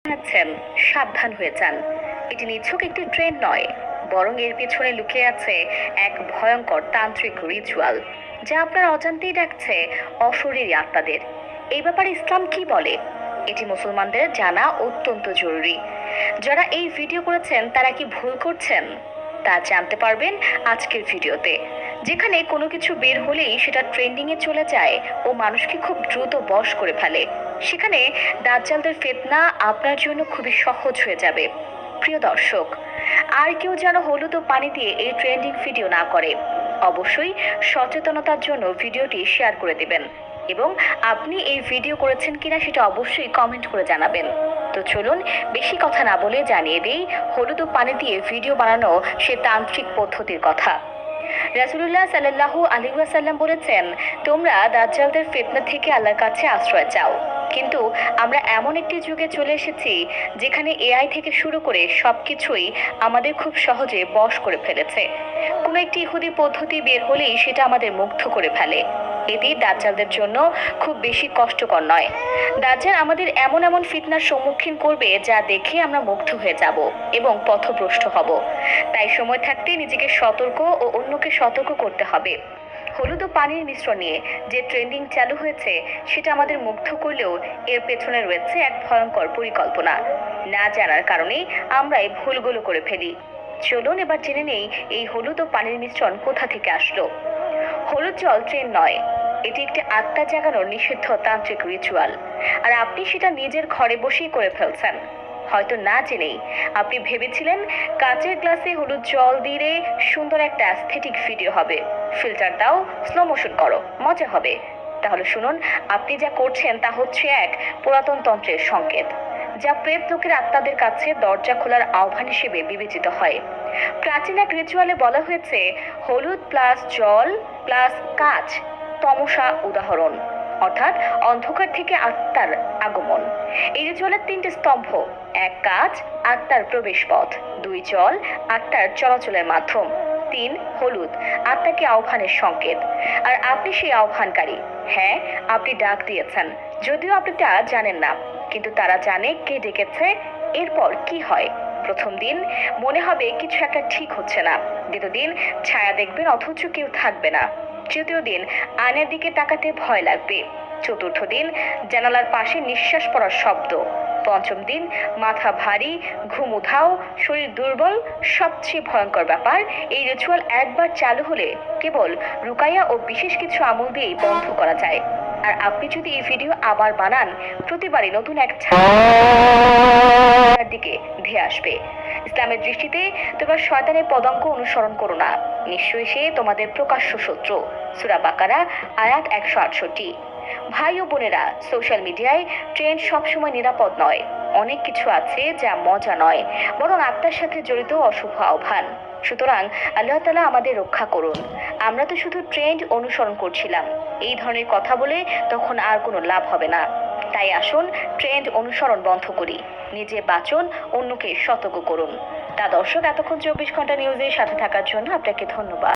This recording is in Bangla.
জানাচ্ছেন সাবধান হয়ে যান। এটি নিছক একটি ট্রেন্ড নয়, বরং এর পেছনে লুকিয়ে আছে এক ভয়ঙ্কর তান্ত্রিক রিচুয়াল, যা আপনার অজান্তেই ডাকছে অশরীরী আত্মাদের। এই ব্যাপারে ইসলাম কি বলে, এটি মুসলমানদের জানা অত্যন্ত জরুরি। যারা এই ভিডিও করেছেন তারা কি ভুল করছেন তা জানতে পারবেন আজকের ভিডিওতে, যেখানে কোনো কিছু বের হলেই সেটা ট্রেন্ডিং এ চলে যায় ও মানুষকে খুব দ্রুত বশ করে ফেলে। সেখানে দাজ্জালদের ফিতনা আপনার জন্য খুবই সহজ হয়ে যাবে। প্রিয় দর্শক, আর কেউ যেন হলুদ ও পানি দিয়ে এই ট্রেন্ডিং ভিডিও না করে। অবশ্যই সচেতনতার জন্য ভিডিওটি শেয়ার করে দেবেন এবং আপনি এই ভিডিও করেছেন কিনা সেটা অবশ্যই কমেন্ট করে জানাবেন। তো চলুন বেশি কথা না বলে জানিয়ে দিই হলুদ ও পানি দিয়ে ভিডিও বানানো সে তান্ত্রিক পদ্ধতির কথা। রাসূলুল্লাহ সাল্লাল্লাহু আলাইহি ওয়াসাল্লাম বলেছেন, তোমরা দাজ্জালদের ফিতনা থেকে আল্লাহর কাছে আশ্রয় চাও। কিন্তু আমরা এমন একটি যুগে চলে এসেছি যেখানে এআই থেকে শুরু করে সবকিছুই আমাদের খুব সহজে বশ করে ফেলেছে। কোনো একটি ইহুদি পদ্ধতি বের হলেই সেটা আমাদের মুগ্ধ করে ফেলে। এটি দাজ্জালদের জন্য খুব বেশি কষ্টকর নয়। দাজ্জাল আমাদের এমন এমন ফিতনার সম্মুখীন করবে যা দেখে আমরা মুগ্ধ হয়ে যাব এবং পথভ্রষ্ট হব। তাই সময় থাকতে নিজেকে সতর্ক ও অন্যকে সতর্ক করতে হবে। হলুদ ও পানির মিশ্রণ নিয়ে যে ট্রেন্ডিং চালু হয়েছে সেটা আমাদের মুগ্ধ করলেও এর পেছনে রয়েছে এক ভয়ঙ্কর পরিকল্পনা। না জানার কারণেই আমরা এই ভুলগুলো করে ফেলি। চলুন এবার জেনে নেই এই হলুদ ও পানির মিশ্রণ কোথা থেকে আসলো। হলুদ জল ট্রেন্ড নয়, এটি একটি আত্মা জাগানোর নিষিদ্ধ তান্ত্রিক রিচুয়াল, আর আপনি সেটা নিজের ঘরে বসেই করে ফেলছেন। হয়তো না জেনেই আপনি ভেবেছিলেন কাচের গ্লাসে হলুদ জল দিয়ে সুন্দর একটা অ্যাস্থেটিক ভিডিও হবে, ফিল্টার দাও, স্লো মোশন করো, মজা হবে। তাহলে শুনুন, আপনি যা করছেন তা হচ্ছে এক পুরাতন তন্ত্রের সংকেত, যা প্রেত লোকের আত্মাদের কাছে দরজা খোলার আহ্বান হিসেবে বিবেচিত হয়। প্রাচীন এক রিচুয়ালে বলা হয়েছে, হলুদ প্লাস জল প্লাস কাচ তমসা উদাহরণ, অর্থাৎ অন্ধকার থেকে আত্মার আগমন। এই রিচুয়ালের তিনটি স্তম্ভ: এক কাচ, আত্মার প্রবেশ পথ; দুই জল, আত্মার চলাচলের মাধ্যম; তিন হলুদ, আত্মাকে আহ্বানের সংকেত। আর আপনি সেই আহ্বানকারী। হ্যাঁ, আপনি ডাক দিয়েছেন, যদিও আপনি তা জানেন না, কিন্তু তারা জানে কে ডেকেছে। এরপর কি হয়? প্রথম দিন মনে হবে কিছু একটা ঠিক হচ্ছে না। দ্বিতীয় দিন ছায়া দেখবেন অথচ কেউ থাকবে না। তৃতীয় দিন আয়নার দিকে তাকাতে ভয় লাগবে। চতুর্থ দিন জানালার পাশে নিঃশ্বাস পড়ার শব্দ। পঞ্চম দিন মাথা ভারী, ঘুম উধাও, শরীর দুর্বল। সবচেয়ে ভয়ঙ্কর ব্যাপার, এই রিচুয়াল একবার চালু হলে কেবল রুকাইয়া ও বিশেষ কিছু আমল দিয়েই বন্ধ করা যায়। আর আপনি যদি এই ভিডিও আবার বানান, প্রতিবারই নতুন এক দিকে ধেয়ে আসবে। ইসলামের দৃষ্টিতে তোমরা শয়তানের পদাঙ্ক অনুসরণ করো না, নিশ্চয়ই সে তোমাদের প্রকাশ্য শত্রু। সূরা বাকারা আয়াত 168। ভাই ও বোনেরা, সোশ্যাল মিডিয়ায় ট্রেন্ড সবসময় নিরাপদ নয়। অনেক কিছু আছে যা মজা নয়, বরং আত্মার সাথে জড়িত অশুভ আহ্বান। সুতরাং আল্লাহ তাআলা আমাদের রক্ষা করুন। আমরা তো শুধু ট্রেন্ড অনুসরণ করছিলাম। এই ধরনের কথা বলে তখন আর কোনো লাভ হবে না। তাই আসুন ট্রেন্ড অনুসরণ বন্ধ করি, নিজে বাঁচুন, অন্যকে সতর্ক করুন। তা দর্শক, এতক্ষণ 24 ঘন্টা নিউজের সাথে থাকার জন্য আপনাকে ধন্যবাদ।